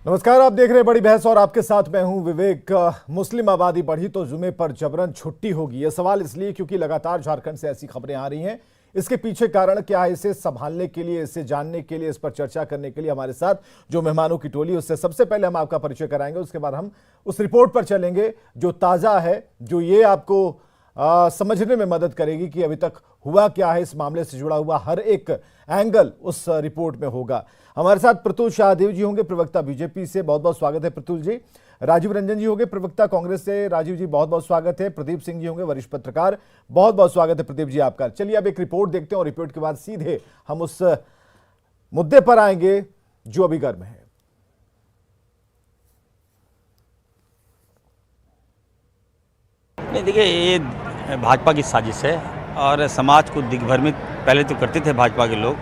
नमस्कार, आप देख रहे हैं बड़ी बहस और आपके साथ मैं हूं विवेक। मुस्लिम आबादी बढ़ी तो जुमे पर जबरन छुट्टी होगी, यह सवाल इसलिए क्योंकि लगातार झारखंड से ऐसी खबरें आ रही हैं। इसके पीछे कारण क्या है, इसे संभालने के लिए, इसे जानने के लिए, इस पर चर्चा करने के लिए हमारे साथ जो मेहमानों की टोली, उससे सबसे पहले हम आपका परिचय कराएंगे। उसके बाद हम उस रिपोर्ट पर चलेंगे जो ताज़ा है, जो ये आपको समझने में मदद करेगी कि अभी तक हुआ क्या है। इस मामले से जुड़ा हुआ हर एक एंगल उस रिपोर्ट में होगा। हमारे साथ प्रतुल शाहदेव जी होंगे, प्रवक्ता बीजेपी से, बहुत बहुत स्वागत है प्रतुल जी। राजीव रंजन जी होंगे, प्रवक्ता कांग्रेस से, राजीव जी बहुत बहुत स्वागत है। प्रदीप सिंह जी होंगे, वरिष्ठ पत्रकार, बहुत बहुत स्वागत है प्रदीप जी आपका। चलिए अब एक रिपोर्ट देखते हैं और रिपोर्ट के बाद सीधे हम उस मुद्दे पर आएंगे जो अभी गर्म है। नहीं, देखिए, ये भाजपा की साजिश है और समाज को दिग्भ्रमित पहले तो करते थे भाजपा के लोग,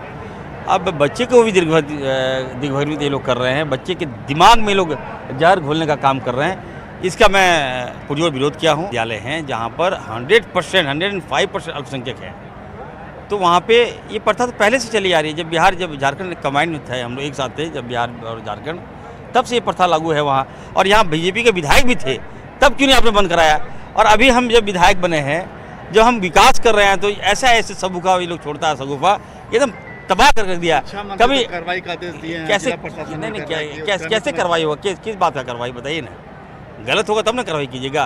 अब बच्चे को भी दिग्भ्रमित ये लोग कर रहे हैं। बच्चे के दिमाग में लोग जहर घोलने का काम कर रहे हैं। इसका मैं पुरजोर विरोध किया हूँ। विद्यालय हैं जहाँ पर 100%, 105% अल्पसंख्यक है, तो वहाँ पे ये प्रथा तो पहले से चली आ रही है। जब झारखंड कंबाइंड में थे, हम लोग एक साथ थे जब बिहार और झारखंड, तब से ये प्रथा लागू है वहाँ। और यहाँ बीजेपी के विधायक भी थे, तब क्यों नहीं आपने बंद कराया? और अभी हम जब विधायक बने हैं, जब हम विकास कर रहे हैं, तो ऐसे सगुफा ये लोग छोड़ता है, सगुफा एकदम तबाह कर दिया। कभी कार्रवाई का आदेश दिए हैं, कैसे नहीं, कैसे कार्रवाई होगा? किस बात का कार्रवाई बताइए ना। गलत होगा तब ना कार्रवाई कीजिएगा।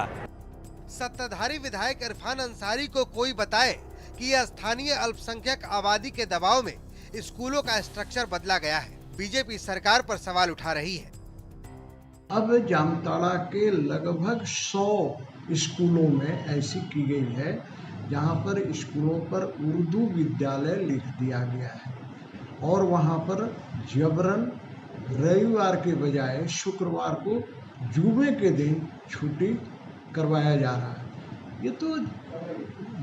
सत्ताधारी विधायक इरफान अंसारी को कोई बताए कि यह स्थानीय अल्पसंख्यक आबादी के दबाव में स्कूलों का स्ट्रक्चर बदला गया है। बीजेपी सरकार पर सवाल उठा रही है। अब जामताड़ा के लगभग 100 स्कूलों में ऐसी की गई है जहां पर स्कूलों पर उर्दू विद्यालय लिख दिया गया है और वहां पर जबरन रविवार के बजाय शुक्रवार को जुमे के दिन छुट्टी करवाया जा रहा है। ये तो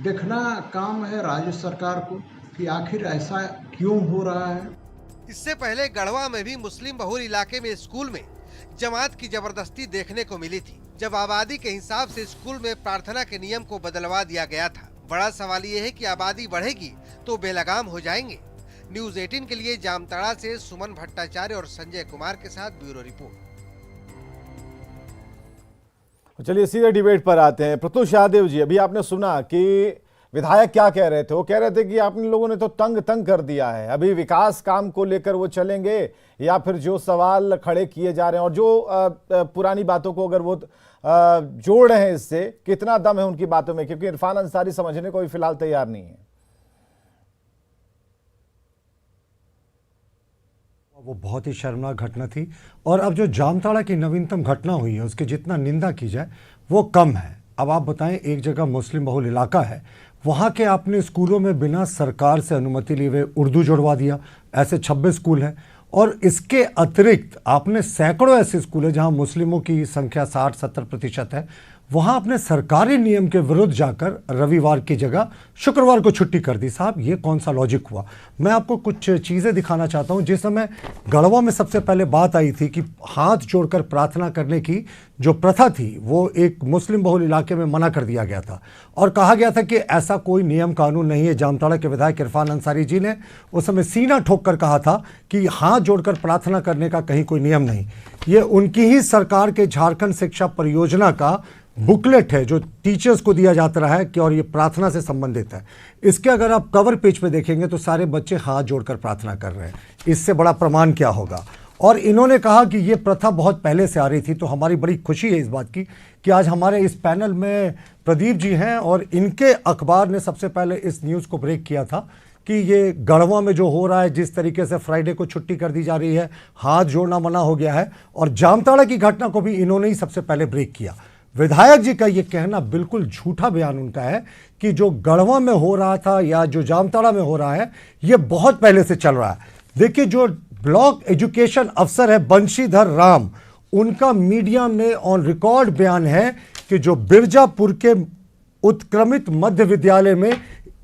देखना काम है राज्य सरकार को कि आखिर ऐसा क्यों हो रहा है। इससे पहले गढ़वा में भी मुस्लिम बहुल इलाके में स्कूल में जमात की जबरदस्ती देखने को मिली थी, जब आबादी के हिसाब से स्कूल में प्रार्थना के नियम को बदलवा दिया गया था। बड़ा सवाल ये है कि आबादी बढ़ेगी तो बेलगाम हो जाएंगे। न्यूज़ 18 के लिए जामताड़ा से सुमन भट्टाचार्य और संजय कुमार के साथ ब्यूरो रिपोर्ट। चलिए सीधे डिबेट पर आते हैं। प्रतुल शाहदेव जी, अभी आपने सुना कि विधायक क्या कह रहे थे। वो कह रहे थे कि आप लोगों ने तो तंग कर दिया है, अभी विकास काम को लेकर वो चलेंगे या फिर जो सवाल खड़े किए जा रहे हैं और जो पुरानी बातों को अगर वो जोड़ रहे हैं, इससे कितना दम है उनकी बातों में? क्योंकि इरफान अंसारी समझने को भी फिलहाल तैयार नहीं है। वो बहुत ही शर्मनाक घटना थी और अब जो जामताड़ा की नवीनतम घटना हुई है उसकी जितना निंदा की जाए वो कम है। अब आप बताएं, एक जगह मुस्लिम बहुल इलाका है, वहाँ के आपने स्कूलों में बिना सरकार से अनुमति लिए हुए उर्दू जुड़वा दिया। ऐसे 26 स्कूल हैं और इसके अतिरिक्त आपने सैकड़ों ऐसे स्कूल हैं जहाँ मुस्लिमों की संख्या 60-70% है, वहाँ आपने सरकारी नियम के विरुद्ध जाकर रविवार की जगह शुक्रवार को छुट्टी कर दी। साहब, ये कौन सा लॉजिक हुआ? मैं आपको कुछ चीज़ें दिखाना चाहता हूँ। जिस समय गढ़वा में सबसे पहले बात आई थी कि हाथ जोड़कर प्रार्थना करने की जो प्रथा थी वो एक मुस्लिम बहुल इलाके में मना कर दिया गया था और कहा गया था कि ऐसा कोई नियम कानून नहीं है। जामताड़ा के विधायक इरफान अंसारी जी ने उस समय सीना ठोक कर कहा था कि हाथ जोड़कर प्रार्थना करने का कहीं कोई नियम नहीं। ये उनकी ही सरकार के झारखंड शिक्षा परियोजना का बुकलेट है जो टीचर्स को दिया जाता रहा है कि और ये प्रार्थना से संबंधित है। इसके अगर आप कवर पेज पे देखेंगे तो सारे बच्चे हाथ जोड़कर प्रार्थना कर रहे हैं। इससे बड़ा प्रमाण क्या होगा? और इन्होंने कहा कि ये प्रथा बहुत पहले से आ रही थी। तो हमारी बड़ी खुशी है इस बात की कि आज हमारे इस पैनल में प्रदीप जी हैं और इनके अखबार ने सबसे पहले इस न्यूज़ को ब्रेक किया था कि ये गढ़वा में जो हो रहा है, जिस तरीके से फ्राइडे को छुट्टी कर दी जा रही है, हाथ जोड़ना मना हो गया है, और जामताड़ा की घटना को भी इन्होंने ही सबसे पहले ब्रेक किया। विधायक जी का ये कहना बिल्कुल झूठा बयान उनका है कि जो गढ़वा में हो रहा था या जो जामताड़ा में हो रहा है ये बहुत पहले से चल रहा है। देखिए, जो ब्लॉक एजुकेशन अफसर है बंशीधर राम, उनका मीडिया में ऑन रिकॉर्ड बयान है कि जो बिरजापुर के उत्क्रमित मध्य विद्यालय में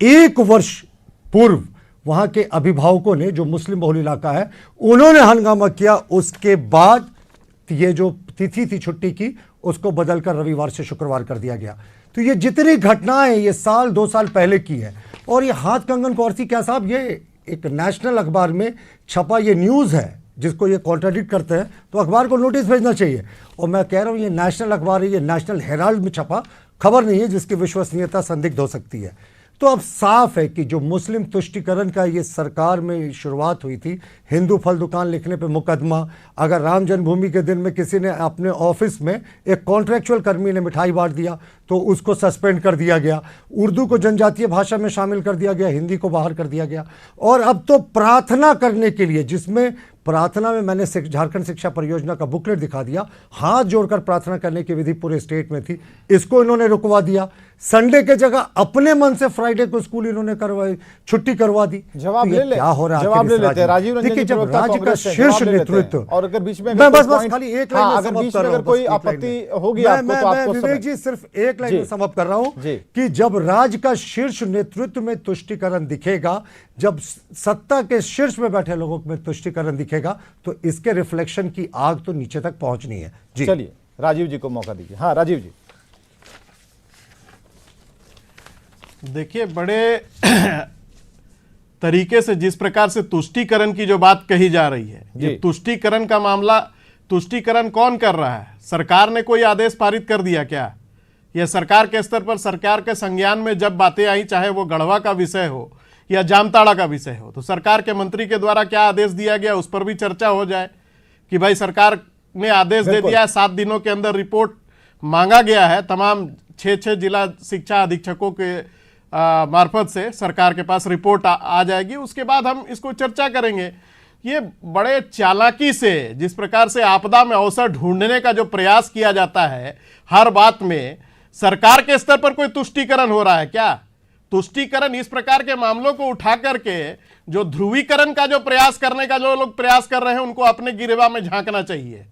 1 वर्ष पूर्व वहां के अभिभावकों ने, जो मुस्लिम बहुल इलाका है, उन्होंने हंगामा किया। उसके बाद ये जो तिथि थी छुट्टी की उसको बदलकर रविवार से शुक्रवार कर दिया गया। तो ये जितनी घटनाएं ये 1-2 साल पहले की है। और ये हाथ कंगन कौरसी क्या साहब, ये एक नेशनल अखबार में छपा ये न्यूज़ है जिसको ये कॉन्ट्राडिक्ट करते हैं, तो अखबार को नोटिस भेजना चाहिए। और मैं कह रहा हूँ ये नेशनल अखबार है, ये नेशनल हेराल्ड में छपा खबर नहीं है जिसकी विश्वसनीयता संदिग्ध हो सकती है। तो अब साफ है कि जो मुस्लिम तुष्टीकरण का ये सरकार में शुरुआत हुई थी, हिंदू फल दुकान लिखने पे मुकदमा, अगर राम जन्मभूमि के दिन में किसी ने अपने ऑफिस में एक कॉन्ट्रैक्चुअल कर्मी ने मिठाई बांट दिया तो उसको सस्पेंड कर दिया गया, उर्दू को जनजातीय भाषा में शामिल कर दिया गया, हिंदी को बाहर कर दिया गया, और अब तो प्रार्थना करने के लिए, जिसमें प्रार्थना में मैंने झारखंड शिक्षा परियोजना का बुकलेट दिखा दिया, हाथ जोड़कर प्रार्थना करने की विधि पूरे स्टेट में थी, इसको इन्होंने रुकवा दिया। संडे के जगह अपने मन से फ्राइडे को स्कूल इन्होंने करवाई, छुट्टी करवा दी। जवाब तो ले ले, क्या हो रहा है? जवाब ले लेते हैं राजीव रंजन देखिए, जी, जब प्रवक्ता राज्य का कांग्रेस से, शीर्ष जवाब ले लेते हैं। नेतृत्व, और अगर बीच में मैं अगर बस कोई point- खाली एक हाँ, लाइन में अगर समाप्त बीच कर में रहा अगर हूं, कोई बस एक लाइन आपत्ति होगी मैं- आपको मैं- तो मैं आपको विवेक समय- जी सिर्फ एक लाइन जी। में समाप्त कर रहा हूं जी। कि जब राज्य का शीर्ष नेतृत्व में तुष्टीकरण दिखेगा, जब सत्ता के शीर्ष में बैठे लोगों में तुष्टीकरण दिखेगा, तो इसके रिफ्लेक्शन की आग तो नीचे तक पहुंचनी है। जी चलिए राजीव जी को मौका दीजिए। हाँ राजीव जी। देखिए, बड़े तरीके से जिस प्रकार से तुष्टीकरण की जो बात कही जा रही है, ये जी। तुष्टीकरण का मामला, तुष्टीकरण कौन कर रहा है? सरकार ने कोई आदेश पारित कर दिया क्या? यह सरकार के स्तर पर, सरकार के संज्ञान में जब बातें आई, चाहे वो गढ़वा का विषय हो या जामताड़ा का विषय हो, तो सरकार के मंत्री के द्वारा क्या आदेश दिया गया उस पर भी चर्चा हो जाए कि भाई सरकार ने आदेश दे दिया है, 7 दिनों के अंदर रिपोर्ट मांगा गया है तमाम 6 जिला शिक्षा अधीक्षकों के मार्फत से सरकार के पास रिपोर्ट आ जाएगी, उसके बाद हम इसको चर्चा करेंगे। ये बड़े चालाकी से, जिस प्रकार से आपदा में अवसर ढूंढने का जो प्रयास किया जाता है हर बात में, सरकार के स्तर पर कोई तुष्टीकरण हो रहा है क्या? तुष्टीकरण इस प्रकार के मामलों को उठा करके जो ध्रुवीकरण का जो प्रयास करने का जो लोग प्रयास कर रहे हैं, उनको अपने गिरेबा में झांकना चाहिए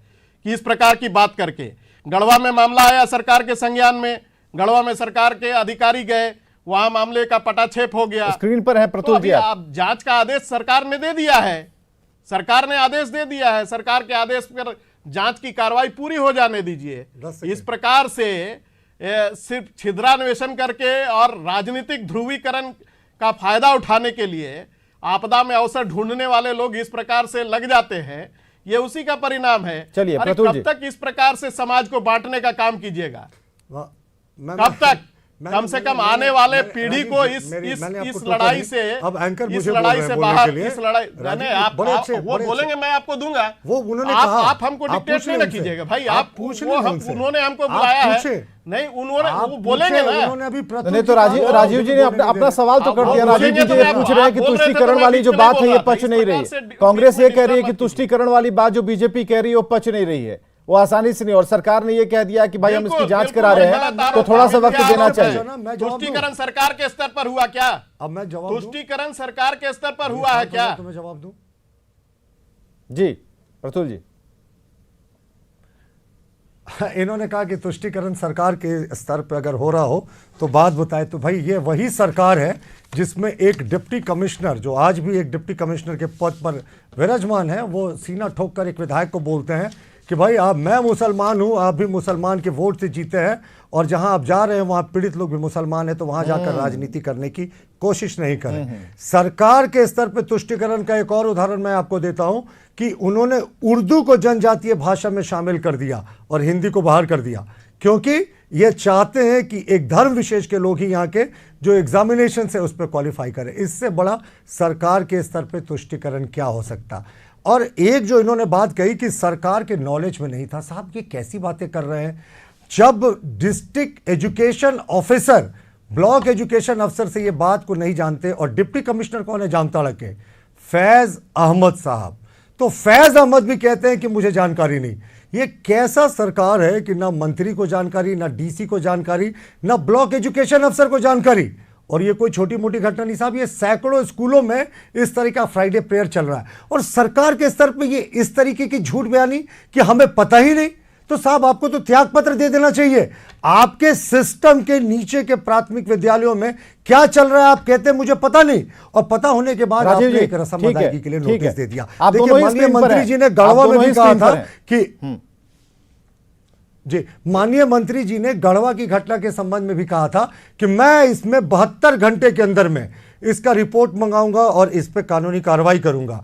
कि इस प्रकार की बात करके। गढ़वा में मामला आया सरकार के संज्ञान में, गढ़वा में सरकार के अधिकारी गए, वहां मामले का पटाक्षेप हो गया। स्क्रीन पर है तो प्रतुल जी अभी आप। आप जांच का आदेश सरकार ने दे दिया है, सरकार ने आदेश दे दिया है, सरकार के आदेश पर जांच की कार्रवाई पूरी हो जाने दीजिए। 10 सेकंड। इस प्रकार से सिर्फ छिद्रान्वेषण करके और राजनीतिक ध्रुवीकरण का फायदा उठाने के लिए आपदा में अवसर ढूंढने वाले लोग इस प्रकार से लग जाते हैं, ये उसी का परिणाम है। चलिए, अरे प्रतुल कब जी। तक इस प्रकार से समाज को बांटने का काम कीजिएगा? मैं- कब तक? मैंने- कम से मैंने- कम आने मैंने- वाले मैंने- पीढ़ी राजीव को जी, मैंने इस आपको लड़ाई टोका से, नहीं। अब एंकर इस मुझे बोल लड़ाई रहे से हैं बोलने बाहर, के लिए। इस लड़ाई राजीव नहीं, जी, आप बड़े अच्छे- वो बड़े बोलेंगे, मैं आपको दूंगा। वो उन्होंने आप, कहा। आप हमको आप डिक्टेट पूछिए नहीं ना उनसे। कीजिएगा भाई। आप आप पूछ वो लीजिए उनसे। उन्होंने हमको आप बुलाया है, पूछे। नहीं उन्होंने आप वो बोलेंगे पूछे, ना। उन्होंने अभी प्रतुल नहीं जी तो कहा, राजीव और राजीव जी ने बोलने अपना दीजिए। सवाल तो आप कर दिया। बोलेंगे राजीव जी तो ये मैं पूछ रहे हैं कि आप बोल रहे थे तो तुष्टीकरण मैं वाली बीच जो में बात नहीं है ये बोल रहा पच था। नहीं इस रही प्रकार है। से कांग्रेस ये डिस्टर्ब कह रही है कि मत तुष्टीकरण वाली बात जो बीजेपी कह रही है वो पच नहीं रही है, वो आसानी से नहीं। और सरकार ने ये कह दिया कि भाई हम इसकी जांच करा रहे हैं तो थोड़ा सा वक्त देना चाहिए। मैं जवाब दूं। तुष्टीकरण सरकार के स्तर पर हुआ क्या? अब मैं जवाब दूं? तुष्टीकरण सरकार के स्तर पर हुआ है क्या? तो मैं जवाब दूं? जी प्रतुल जी। इन्होंने कहा कि तुष्टीकरण सरकार के स्तर पर अगर हो रहा हो तो बात बताए। तो भाई ये वही सरकार है जिसमें एक डिप्टी कमिश्नर, जो आज भी एक डिप्टी कमिश्नर के पद पर विराजमान है, वो सीना ठोक कर एक विधायक को बोलते हैं कि भाई आप, मैं मुसलमान हूं, आप भी मुसलमान के वोट से जीते हैं, और जहां आप जा रहे हैं वहां पीड़ित लोग भी मुसलमान हैं, तो वहां जाकर राजनीति करने की कोशिश नहीं करें। सरकार के स्तर पर तुष्टीकरण का एक और उदाहरण मैं आपको देता हूं कि उन्होंने उर्दू को जनजातीय भाषा में शामिल कर दिया और हिंदी को बाहर कर दिया, क्योंकि ये चाहते हैं कि एक धर्म विशेष के लोग ही यहाँ के जो एग्जामिनेशन से उस पर क्वालिफाई करें। इससे बड़ा सरकार के स्तर पर तुष्टीकरण क्या हो सकता। और एक जो इन्होंने बात कही कि सरकार के नॉलेज में नहीं था, साहब ये कैसी बातें कर रहे हैं? जब district education officer block education अफसर से ये बात को नहीं जानते, और डिप्टी कमिश्नर कौन है जामताड़ा के? फैज अहमद साहब। तो फैज अहमद भी कहते हैं कि मुझे जानकारी नहीं। ये कैसा सरकार है कि ना मंत्री को जानकारी, ना डीसी को जानकारी, ना ब्लॉक एजुकेशन अफसर को जानकारी। और ये कोई छोटी मोटी घटना नहीं साहब, ये सैकड़ों स्कूलों में इस तरह का फ्राइडे प्रेयर चल रहा है, और सरकार के स्तर पर ये इस तरीके की झूठ बयानी कि हमें पता ही नहीं। तो साहब आपको तो त्याग पत्र दे देना चाहिए। आपके सिस्टम के नीचे के प्राथमिक विद्यालयों में क्या चल रहा है आप कहते हैं मुझे पता नहीं, और पता होने के बाद राजीव आपने जी, एक रस्म ठीक है, अदायगी के लिए ठीक नोटिस है। दे दिया। आप देखिए, दोनों ही माननीय स्क्रीन पर मंत्री हैं। जी ने आप गढ़वा में दोनों भी ही कहा स्क्रीन था पर हैं। कि जी, माननीय मंत्री जी ने गढ़वा की घटना के संबंध में भी कहा था कि मैं इसमें 72 घंटे के अंदर में इसका रिपोर्ट मंगाऊंगा और इस पर कानूनी कार्रवाई करूंगा।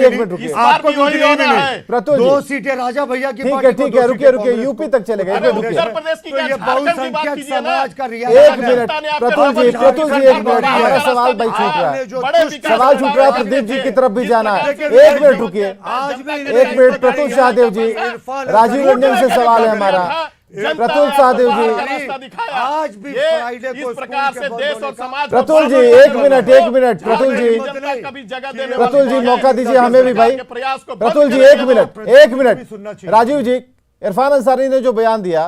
जी एक मिनट रुकिए। इस बार आपको भी वही भी होना है। प्रतुल जी 2 सीटें राजा भैया की ठीक पार्टी है को, ठीक 2 है, सीटें रुकिए रुकिए, कांग्रेस यूपी तक चले गए, एक अरे मिनट रुकिए। उत्तर प्रदेश की तो क्या ये झारखंड की बात बहुसंख्यक कीजिए ना। समाज का एक रिएक्शन मिनट जनता ने आपके प्रतुल जी, रास्ते प्रतुल जी एक मिनट, बाहर मेरा रास्ता सवाल भाई छूट दिखाया। रहा है, बड़े विकास सवाल छूट रहा है, के प्रदीप जी थे। की तरफ भी जिस जाना है। प्रकार के एक मिनट रुकिए, आज भी एक मिनट, प्रतुल शाहदेव जी, राजीव रंजन से सवाल है हमारा, प्रतुल सहदेव जी, रास्ता दिखाया। आज भी ये फ्राइडे को इस प्रकार स्कूल से के देश बंद और होने का- समाज प्रतुल जी, एक मिनट, प्रतुल जी, कभी जगह देने प्रतुल जी, वाले मौका दीजिए हमें भी भाई। प्रयास को प्रतुल जी, बंद एक करने मिनट, सुनना चाहिए। राजीव जी, इरफान अंसारी ने जो बयान दिया,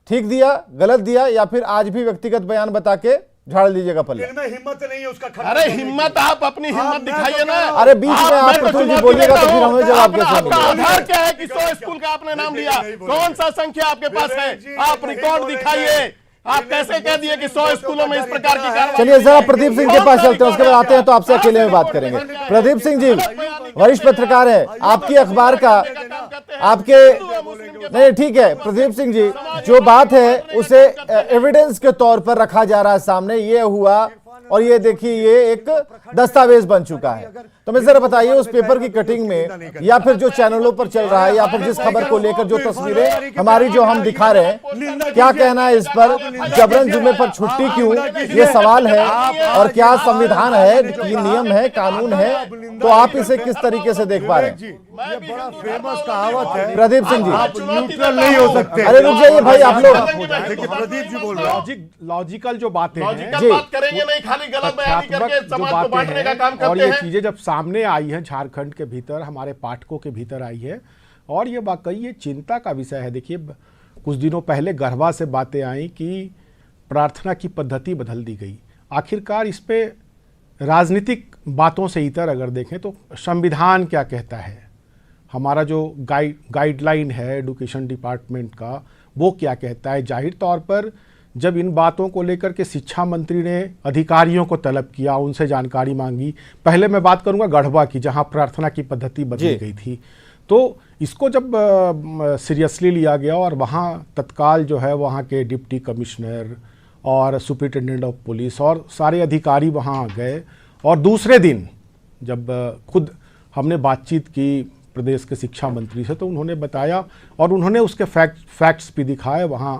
ठीक दिया, गलत दिया, या फिर आज भी व्यक्तिगत बयान बता के झाड़ लीजिएगा पल्ले? इनमें हिम्मत नहीं है उसका खंडन अरे करने की। हिम्मत, आप अपनी हिम्मत मैं तो दिखाइए कह ना। रहा हूं। अरे बीच में आप मैं तो प्रतुल जी चुनौती बोलिएगा देता तो फिर हूं। हमें जवाब अपना- कैसे अपना मिलेगा? आधार क्या है कि 100 स्कूल का आपने नाम लिया? कौन सा संख्या आपके पास है? आप रिकॉर्ड दिखाइए। आप कैसे कह दिए कि 100 स्कूलों में इस प्रकार की कार्रवाई? चलिए जरा प्रदीप सिंह के पास चलते हैं, उसके बाद आते हैं तो आपसे अकेले में बात करेंगे। प्रदीप सिंह जी, वरिष्ठ पत्रकार है, आपकी अखबार का, आपके, नहीं ठीक है प्रदीप सिंह जी, जो बात है उसे एविडेंस के तौर पर रखा जा रहा है सामने, ये हुआ और ये देखिए ये एक दस्तावेज बन चुका है। तो मैं जरा बताइए उस पेपर की कटिंग में या फिर जो चैनलों पर चल रहा है या फिर जिस खबर को लेकर जो तस्वीरें हमारी जो हम दिखा रहे हैं, क्या कहना है इस पर? जबरन जुम्मे पर छुट्टी क्यों, ये सवाल है, और क्या संविधान है, ये नियम है, कानून है, तो आप इसे किस तरीके से देख पा रहे हैं? ये बड़ा फेमस कहावत है, प्रदीप सिंह जी, आप न्यूट्रल नहीं हो सकते। अरे रुक जाइए भाई, आप लोग देखिए प्रदीप जी बोल रहे हैं। लॉजिकल जो बातें हैं, लॉजिकल बात करेंगे नहीं, खाली गलत बयानी करके तथ्यात्मक जो समाज को बातें बांटने का काम हैं और करते ये हैं। चीजें जब सामने आई हैं झारखंड के भीतर, हमारे पाठकों के भीतर आई है और ये वाकई ये चिंता का विषय है। देखिए कुछ दिनों पहले गढ़वा से बातें आई कि प्रार्थना की पद्धति बदल दी गई। आखिरकार इस पे राजनीतिक बातों से इतर अगर देखें तो संविधान क्या कहता है, हमारा जो गाइडलाइन है एजुकेशन डिपार्टमेंट का, वो क्या कहता है। जाहिर तौर पर जब इन बातों को लेकर के शिक्षा मंत्री ने अधिकारियों को तलब किया, उनसे जानकारी मांगी, पहले मैं बात करूंगा गढ़वा की जहां प्रार्थना की पद्धति बदली गई थी, तो इसको जब सीरियसली लिया गया और वहां तत्काल जो है वहां के डिप्टी कमिश्नर और सुपरिटेंडेंट ऑफ पुलिस और सारे अधिकारी वहां गए और दूसरे दिन जब खुद हमने बातचीत की प्रदेश के शिक्षा मंत्री से तो उन्होंने बताया और उन्होंने उसके फैक्ट्स भी दिखाए। वहाँ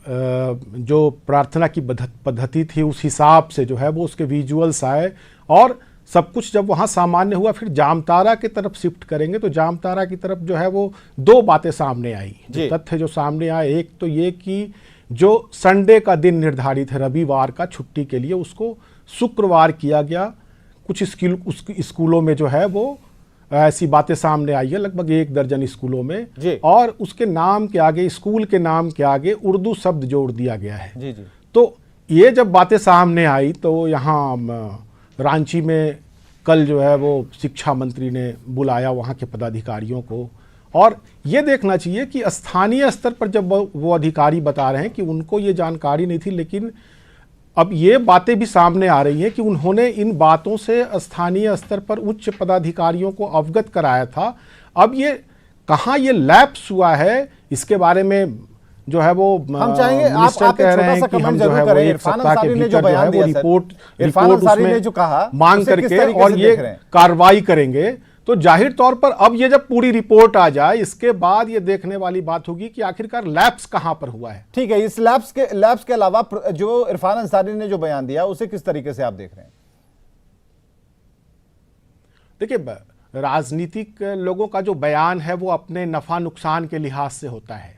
जो प्रार्थना की पद्धति थी उस हिसाब से जो है वो उसके विजुअल्स आए और सब कुछ जब वहाँ सामान्य हुआ। फिर जामताड़ा की तरफ शिफ्ट करेंगे तो जामताड़ा की तरफ जो है वो दो बातें सामने आई। तथ्य जो सामने आए, एक तो ये कि जो संडे का दिन निर्धारित है रविवार का छुट्टी के लिए, उसको शुक्रवार किया गया। कुछ स्कूलों में जो है वो ऐसी बातें सामने आई है, लगभग 1 दर्जन स्कूलों में, और उसके नाम के आगे, स्कूल के नाम के आगे उर्दू शब्द जोड़ दिया गया है। जी जी। तो ये जब बातें सामने आई तो यहाँ रांची में कल जो है वो शिक्षा मंत्री ने बुलाया वहाँ के पदाधिकारियों को, और ये देखना चाहिए कि स्थानीय स्तर पर जब वो अधिकारी बता रहे हैं कि उनको ये जानकारी नहीं थी, लेकिन अब ये बातें भी सामने आ रही हैं कि उन्होंने इन बातों से स्थानीय स्तर पर उच्च पदाधिकारियों को अवगत कराया था। अब ये कहाँ ये लैप्स हुआ है, इसके बारे में जो है वो हम चाहेंगे आप कह रहे छोटा हैं सा कि हम कमेंट जो जरूर है वो करें। एक इरफान सप्ताह के अंसारी ने जो भीतर जो है बयान वो दिया सर, इरफान रिपोर्ट अंसारी ने उसमें जो कहा मांग उसे किस करके तरीके और से ये देख रहे हैं? कार्रवाई करेंगे। तो जाहिर तौर पर अब ये जब पूरी रिपोर्ट आ जाए इसके बाद ये देखने वाली बात होगी कि आखिरकार लैप्स कहां पर हुआ है। ठीक है, इस लैप्स के अलावा जो इरफान अंसारी ने जो बयान दिया उसे किस तरीके से आप देख रहे हैं? देखिए राजनीतिक लोगों का जो बयान है वो अपने नफा नुकसान के लिहाज से होता है।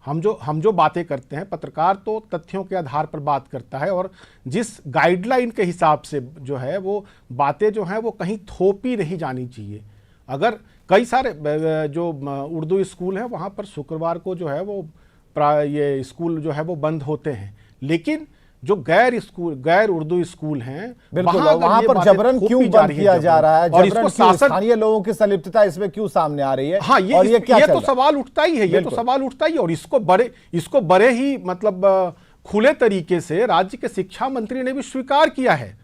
हम जो बातें करते हैं, पत्रकार तो तथ्यों के आधार पर बात करता है और जिस गाइडलाइन के हिसाब से जो है वो बातें जो हैं वो कहीं थोपी नहीं जानी चाहिए। अगर कई सारे जो उर्दू स्कूल हैं वहाँ पर शुक्रवार को जो है वो ये स्कूल जो है वो बंद होते हैं, लेकिन जो गैर उर्दू स्कूल हैं वहां पर जबरन क्यों बंद किया जा रहा है, और इसको स्थानीय लोगों की संलिप्तता इसमें क्यों सामने आ रही है? हाँ, ये तो सवाल उठता ही है, ये तो सवाल उठता ही है। और इसको बड़े ही मतलब खुले तरीके से राज्य के शिक्षा मंत्री ने भी स्वीकार किया है।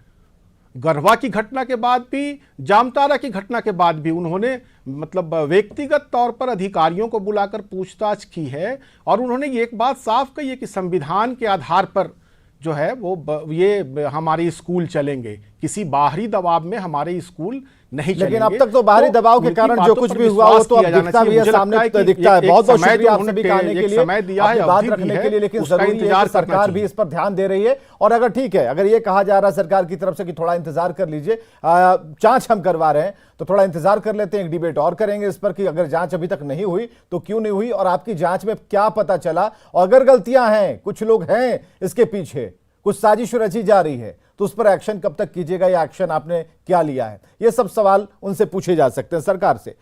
गढ़वा की घटना के बाद भी, जामताड़ा की घटना के बाद भी उन्होंने मतलब व्यक्तिगत तौर पर अधिकारियों को बुलाकर पूछताछ की है और उन्होंने एक बात साफ कही है कि संविधान के आधार पर जो है वो ये हमारे स्कूल चलेंगे, किसी बाहरी दबाव में हमारे स्कूल नहीं लेकिन चलेंगे। अब तक तो बाहरी दबाव के उनकी कारण जो बातों कुछ पर भी हुआ वो विश्वास तो अब किया जाना दिखता भी चाहिए। है, मुझे सामने लगता है कि दिखता है। एक बहुत बहुत समय शुक्रिया जो आप सभी उन्होंने का आने के एक लिए, समय दिया है, अपनी बात अवधि रखने दी के है, लिए, लेकिन उसका जरूरी है इंतजार कि करना सरकार भी चाहिए। इस पर ध्यान दे रही है। और अगर ठीक है, अगर ये कहा जा रहा है सरकार की तरफ से कि थोड़ा इंतजार कर लीजिए, जांच हम करवा रहे हैं, तो थोड़ा इंतजार कर लेते हैं, एक डिबेट और करेंगे इस पर कि अगर जांच अभी तक नहीं हुई तो क्यों नहीं हुई, और आपकी जांच में क्या पता चला, और अगर गलतियां हैं, कुछ लोग हैं इसके पीछे, कुछ साजिश रची जा रही है, तो उस पर एक्शन कब तक कीजिएगा, या एक्शन आपने क्या लिया है, ये सब सवाल उनसे पूछे जा सकते हैं सरकार से।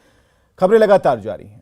खबरें लगातार जारी हैं।